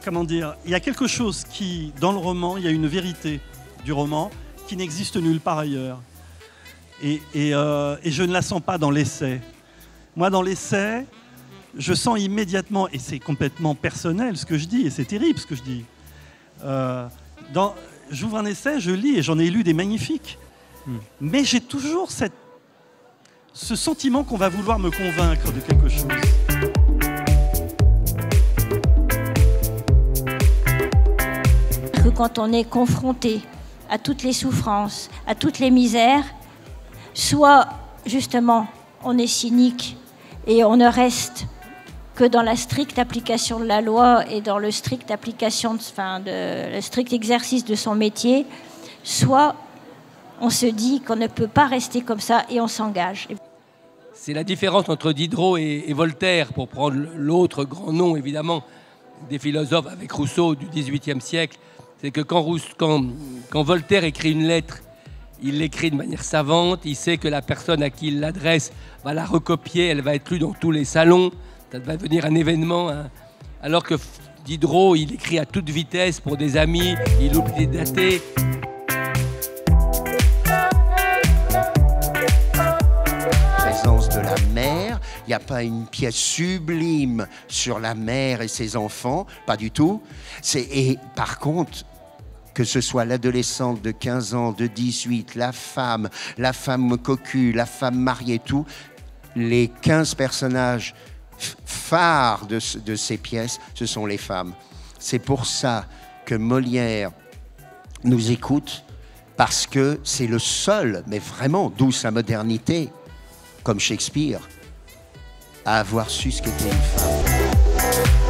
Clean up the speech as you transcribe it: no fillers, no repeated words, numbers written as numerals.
Comment dire, il y a quelque chose qui, dans le roman, il y a une vérité du roman qui n'existe nulle part ailleurs. Et je ne la sens pas dans l'essai. Moi, dans l'essai, je sens immédiatement, et c'est complètement personnel ce que je dis, et c'est terrible ce que je dis. J'ouvre un essai, je lis, et j'en ai lu des magnifiques. Mais j'ai toujours ce sentiment qu'on va vouloir me convaincre de quelque chose. Que quand on est confronté à toutes les souffrances, à toutes les misères, soit justement on est cynique et on ne reste que dans la stricte application de la loi et dans le strict le strict exercice de son métier, soit on se dit qu'on ne peut pas rester comme ça et on s'engage. C'est la différence entre Diderot et Voltaire, pour prendre l'autre grand nom évidemment des philosophes avec Rousseau du XVIIIe siècle. C'est que quand Voltaire écrit une lettre, il l'écrit de manière savante, il sait que la personne à qui il l'adresse va la recopier, elle va être lue dans tous les salons, ça va devenir un événement. Hein. Alors que Diderot, il écrit à toute vitesse pour des amis, il oublie de dater. Présence de la mère, il n'y a pas une pièce sublime sur la mère et ses enfants, pas du tout. Et par contre, que ce soit l'adolescente de 15 ans, de 18, la femme cocu, la femme mariée, tout, les 15 personnages phares de ces pièces, ce sont les femmes. C'est pour ça que Molière nous écoute, parce que c'est le seul, mais vraiment, d'où sa modernité, comme Shakespeare, à avoir su ce qu'était une femme.